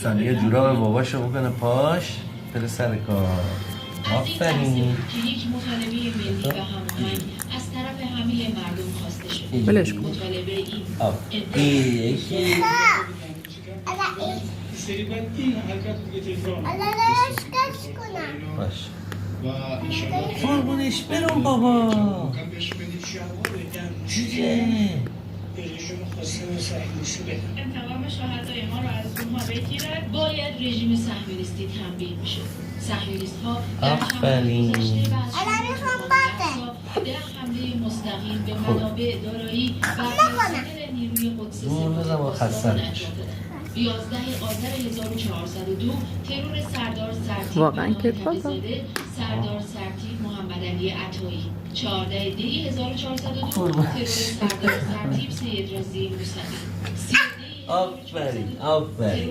ثانیه جوراب باباشو بکنه پاش بره سر کار. آفرین. که یک مطالبه ملی و هماهنگ از طرف همه مردم خواسته شد. بلش کن. مطالبه این سری بعد این حرکت رو دیگه تکرار باش. و انشاءالله قربونش برم بابا. کم بهش بدید شهوار بگن چیه؟ به رژیم خاصه صهیونیستی بدن. انتقام شهدای ما را از اونها بگیرد. باید رژیم صهیونیستی تنبیه بشه. صهیونیست‌ها در آفرین. چند گذشته و از در حمله مستقیم به منابع دارایی و پرسنل نیروی قدس بزن خسته انجام دادند. 11 آذر 1402 ترور سردار سرتیپ واقعا که بابا. سردار سرتیپ محمد علی عطایی. 14 دی 1402 ترور سردار سرتیپ سید رضی موسوی. 13 آفرین آفرین.